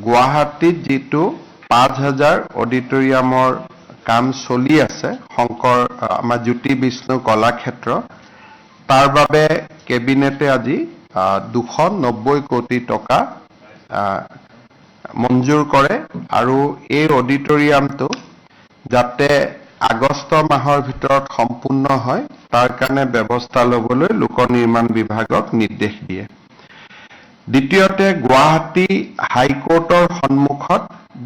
গুৱাহাটীত যেটো 5000 অডিটৰিয়ামৰ কাম চলি আছে আমাৰ জ্যোতি বিষ্ণু কলাক্ষেত্ৰ তাৰ বাবে কেবিনেটে আজি 290 কোটি টকা মঞ্জুৰ কৰে আৰু এই অডিটৰিয়ামটো যাতে আগষ্ট মাহৰ ভিতৰত সম্পূৰ্ণ হয় তাৰ কাৰণে ব্যৱস্থা ল'বলৈ লোক নিৰ্মাণ বিভাগক নিৰ্দেশ দিয়ে। দ্বিতীয়তে গুৱাহাটী হাইকোৰ্টৰ সন্মুখত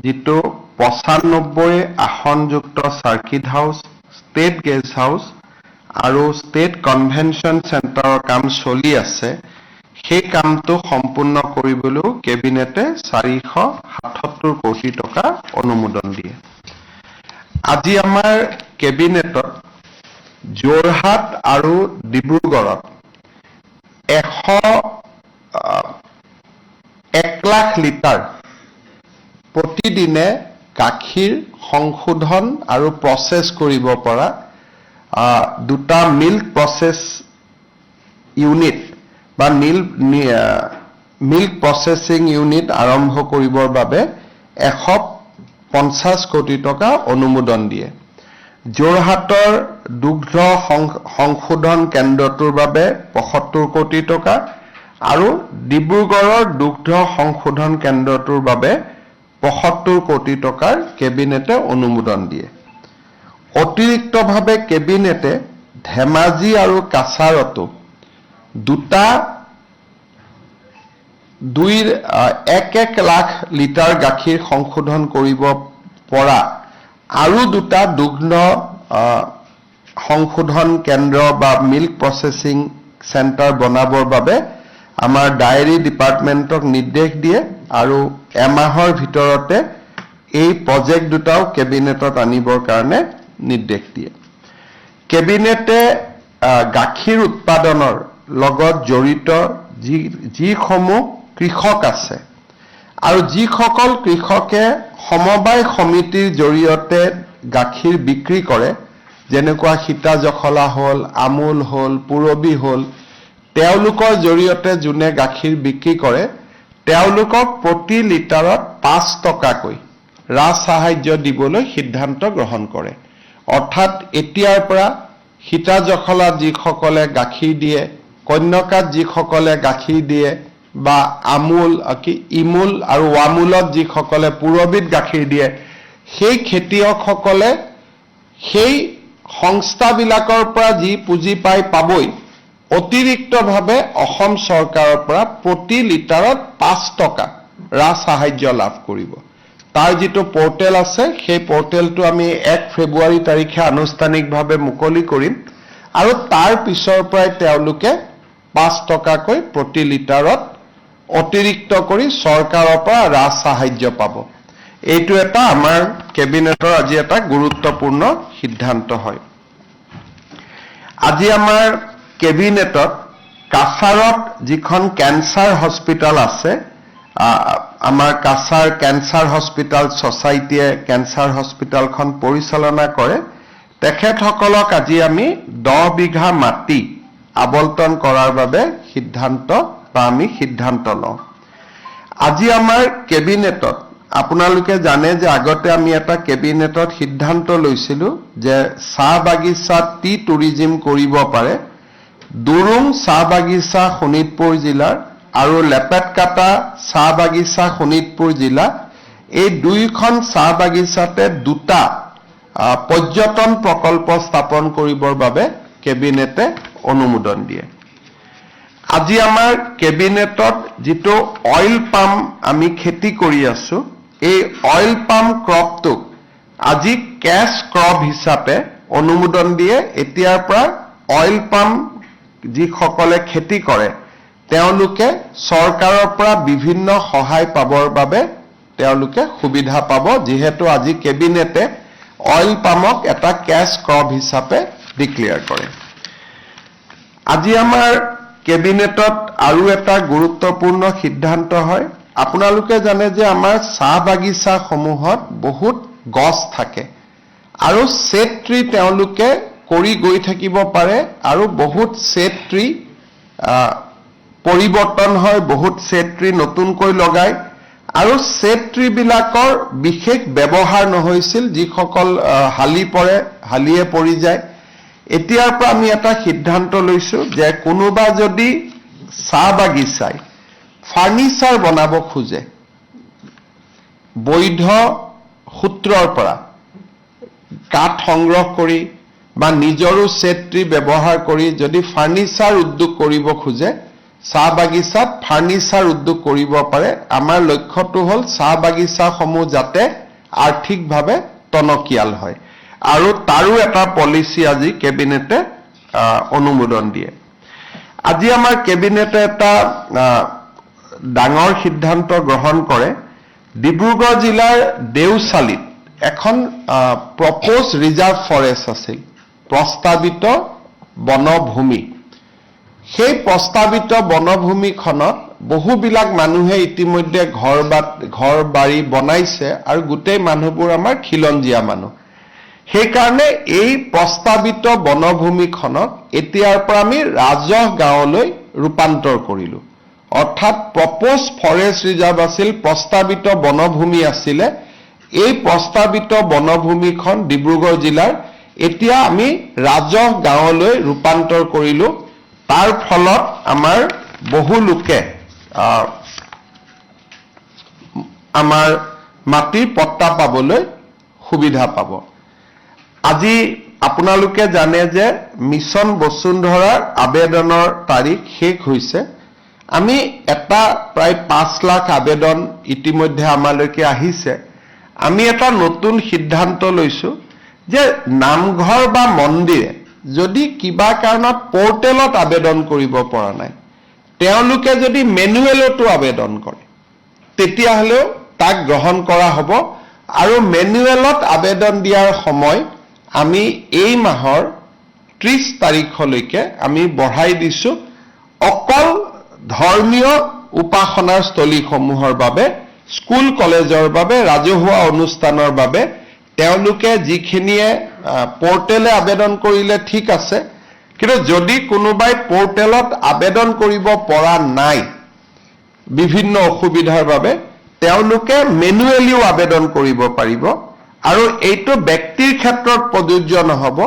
যেটো 95 আসনযুক্ত সাৰ্কিট হাউস, ষ্টেট গেষ্ট হাউস আৰু ষ্টেট কনভেনশন চেণ্টাৰৰ কাম চলি আছে সেই কামটো সম্পূৰ্ণ কৰিবলৈ কেবিনেটে 477 কোটি টকা অনুমোদন দিয়ে। আজি আমাৰ কেবিনেটত যোৰহাট আৰু ডিব্ৰুগড়ত 1 লাখ লিটাৰ প্ৰতিদিনে গাখীৰ সংশোধন আৰু প্ৰসেস কৰিব পৰা দুটা মিল্ক প্ৰসেস ইউনিট বা মিল্ক প্ৰসেসিং ইউনিট আৰম্ভ কৰিবৰ বাবে 150 কোটি টকা অনুমোদন দিয়ে। যোৰহাটৰ দুগ্ধ সংশোধন কেন্দ্ৰটোৰ বাবে 75 কোটি টকা আৰু ডিব্ৰুগড়ৰ দুগ্ধ সংশোধন কেন্দ্ৰটোৰ বাবে 75 কোটি টকাৰ কেবিনেটে অনুমোদন দিয়ে। অতিৰিক্তভাৱে কেবিনেটে ধেমাজি আৰু কাছাৰতো দুটা 1 লাখ লিটাৰ গাখীৰ সংশোধন কৰিব পৰা আৰু দুটা দুগ্ধ সংশোধন কেন্দ্ৰ বা মিল্ক প্ৰসেসিং চেণ্টাৰ বনাবৰ বাবে আমাৰ ডায়েৰী ডিপাৰ্টমেণ্টক নিৰ্দেশ দিয়ে আৰু এমাহৰ ভিতৰতে এই প্ৰজেক্ট দুটাও কেবিনেটত আনিবৰ কাৰণে নিৰ্দেশ দিয়ে। কেবিনেটে গাখীৰ উৎপাদনৰ লগত জড়িত যিসমূহ কৃষক আছে আৰু যিসকল কৃষকে সমবায় সমিতিৰ জৰিয়তে গাখীৰ বিক্ৰী কৰে যেনেকুৱা সীতা জখলা হল, আমুল হল, পুৰবী হল, তেওঁলোকৰ জৰিয়তে যোনে গাখীৰ বিক্ৰী কৰে তেওঁলোকক প্ৰতি লিটাৰত 5 টকাকৈ ৰাজ সাহায্য দিবলৈ সিদ্ধান্ত গ্ৰহণ কৰে। অৰ্থাৎ এতিয়াৰ পৰা সীতা জখলা যিসকলে গাখীৰ দিয়ে, কন্যকাত যিসকলে গাখীৰ দিয়ে বা আমুল ইমুল আৰু ৱামুলত যিসকলে পুৰবীত গাখীৰ দিয়ে সেই খেতিয়কসকলে সেই সংস্থাবিলাকৰ পৰা যি পুঁজি পাবই অতিৰিক্তভাৱে অসম চৰকাৰৰ পৰা প্ৰতি লিটাৰত 5 টকা ৰাজ সাহায্য লাভ কৰিব। তাৰ যেটো পোৰ্টেল আছে সেই পোৰ্টেলটো আমি 1 ফেব্ৰুৱাৰী তাৰিখে আনুষ্ঠানিকভাৱে মুকলি কৰিম আৰু তাৰ পিছৰ পৰাই তেওঁলোকে 5 টকাকৈ প্ৰতি লিটাৰত অতিৰিক্ত কৰি চৰকাৰৰ পৰা ৰাজ সাহায্য পাব। এইটো এটা আমাৰ কেবিনেটৰ আজি এটা গুৰুত্বপূৰ্ণ সিদ্ধান্ত হয়। আজি আমাৰ কেবিনেটত কাছাৰত যিখন ক্যান্সাৰ হস্পিটাল আছে আমাৰ কাছাৰ ক্যান্সাৰ হস্পিটাল সোসাইটিয়ে ক্যান্সাৰ হস্পিটালখন পৰিচালনা কৰে তেখেতসকলক আজি আমি 10 বিঘা মাটি আবণ্টন কৰাৰ বাবে সিদ্ধান্ত লওঁ। আজি আমাৰ কেবিনেটত আপোনালোকে জানে যে আগতে আমি এটা কেবিনেটত সিদ্ধান্ত লৈছিলো যে চাহ বাগিচাত টি টুৰিজম কৰিব পাৰে দুৰুং চাহ বাগিচা শোণিতপুৰ জিলাৰ আৰু লেপেটকাটা চাহ বাগিচা শোণিতপুৰ জিলা এই দুইখন চাহ বাগিচাতে দুটা পৰ্যটন প্ৰকল্প স্থাপন কৰিবৰ বাবে কেবিনেটে অনুমোদন দিয়ে। আজি আমাৰ কেবিনেটত যেটো অইল পাম আমি খেতি কৰি আছো এই অইল পাম ক্ৰপটো আজি ক্যাশ ক্ৰপ হিচাপে অনুমোদন দিয়ে। এতিয়াৰ পৰা অইল পাম যিসকলে খেতি কৰে তেওঁলোকে চৰকাৰৰ পৰা বিভিন্ন সহায় পাবৰ বাবে তেওঁলোকে সুবিধা পাব যিহেতু আজি কেবিনেটে অইল পামক এটা ক্যাশ ক্ৰপ হিচাপে ডিক্লেয়াৰ কৰে। আজি আমাৰ কেবিনেটত আৰু এটা গুৰুত্বপূৰ্ণ সিদ্ধান্ত হয়। আপোনালোকে জানে যে আমাৰ চাহ বাগিচা সমূহত বহুত গছ থাকে আৰু সেট ট্ৰি তেওঁলোকে কৰি গৈ থাকিব পাৰে আৰু বহুত সেট ট্ৰি পৰিৱৰ্তন হয়, বহুত সেট ট্ৰি নতুনকৈ লগায় আৰু ছেট ট্ৰিবিলাকৰ বিশেষ ব্যৱহাৰ নহৈছিল, যিসকল হালিয়ে পৰি যায়। এতিয়াৰ পৰা আমি এটা সিদ্ধান্ত লৈছো যে কোনোবা যদি চাহ বাগিচাই ফাৰ্নিচাৰ বনাব খোজে, বৈধ সূত্ৰৰ পৰা কাঠ সংগ্ৰহ কৰি বা নিজৰো ছেট ট্ৰি ব্যৱহাৰ কৰি যদি ফাৰ্নিচাৰ উদ্যোগ কৰিব খোজে, চাহ বাগিচাত ফাৰ্নিচাৰ উদ্যোগ কৰিব পাৰে। আমাৰ লক্ষ্যটো হ'ল চাহ বাগিচাসমূহ যাতে আৰ্থিকভাৱে টনকিয়াল হয়, আৰু তাৰো এটা পলিচি আজি কেবিনেটে অনুমোদন দিয়ে। আজি আমাৰ কেবিনেটে এটা ডাঙৰ সিদ্ধান্ত গ্ৰহণ কৰে। ডিব্ৰুগড় জিলাৰ দেওচালিত এখন প্ৰপ'জ ৰিজাৰ্ভ ফৰেষ্ট আছিল, প্ৰস্তাৱিত বনভূমি। সেই প্ৰস্তাৱিত বনভূমিখনত বহুবিলাক মানুহে ইতিমধ্যে ঘৰ বাৰী বনাইছে, আৰু গোটেই মানুহবোৰ আমাৰ খিলঞ্জীয়া মানুহ। সেইকাৰণে এই প্ৰস্তাৱিত বনভূমিখনক এতিয়াৰ পৰা আমি ৰাজহ গাঁৱলৈ ৰূপান্তৰ কৰিলো। অৰ্থাৎ প্ৰপ'জ ফৰেষ্ট ৰিজাৰ্ভ আছিল, প্ৰস্তাৱিত বনভূমি আছিলে। এই প্ৰস্তাৱিত বনভূমিখন ডিব্ৰুগড় জিলাৰ এতিয়া আমি ৰাজহ গাঁৱলৈ ৰূপান্তৰ কৰিলো। তাৰ ফলত আমাৰ বহু লোকে আমাৰ মাটিৰ পট্টা পাবলৈ সুবিধা পাব। আজি আপোনালোকে জানে যে মিছন বসুন্ধৰাৰ আবেদনৰ তাৰিখ শেষ হৈছে। আমি প্ৰায় 5 লাখ আবেদন ইতিমধ্যে আমালৈকে আহিছে। আমি এটা নতুন সিদ্ধান্ত লৈছো যে নামঘৰ বা মন্দিৰে যদি কিবা কাৰণত পৰ্টেলত আবেদন কৰিব পৰা নাই, তেওঁলোকে যদি মেনুৱেলতো আবেদন কৰে, তেতিয়াহ'লেও তাক গ্ৰহণ কৰা হ'ব। আৰু মেনুৱেলত আবেদন দিয়াৰ সময় আমি এই মাহৰ 30 তাৰিখলৈকে আমি বঢ়াই দিছো, অকল ধৰ্মীয় উপাসনাৰ স্থলীসমূহৰ বাবে, স্কুল কলেজৰ বাবে, ৰাজহুৱা অনুষ্ঠানৰ বাবে। তেওঁলোকে যিখিনিয়ে পৰ্টেলে আবেদন কৰিলে ঠিক আছে, কিন্তু যদি কোনোবাই পৰ্টেলত আবেদন কৰিব পৰা নাই বিভিন্ন অসুবিধাৰ বাবে, তেওঁলোকে মেনুৱেলিও আবেদন কৰিব পাৰিব। আৰু এইটো ব্যক্তিৰ ক্ষেত্ৰত প্ৰযোজ্য নহ'ব,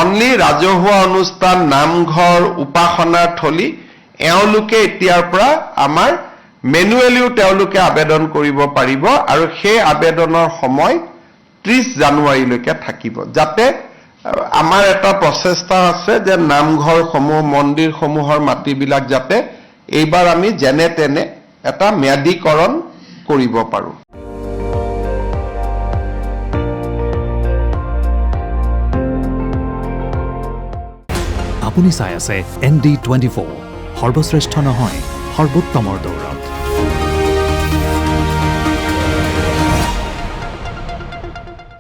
অনলি ৰাজহুৱা অনুষ্ঠান, নামঘৰ, উপাসনাৰ থলী, এওঁলোকে এতিয়াৰ পৰা আমাৰ মেনুৱেলিও তেওঁলোকে আবেদন কৰিব পাৰিব। আৰু সেই আবেদনৰ সময় 30 জানুৱাৰীলৈকে থাকিব, যাতে আমাৰ এটা প্ৰচেষ্টা আছে যে নামঘৰসমূহ, মন্দিৰসমূহৰ মাটিবিলাক যাতে এইবাৰ আমি যেনে তেনে এটা ম্যাদীকৰণ কৰিব পাৰোঁ। আপুনি চাই আছে ND24, সৰ্বশ্ৰেষ্ঠ নহয়, সৰ্বোত্তমৰ দৌৰত।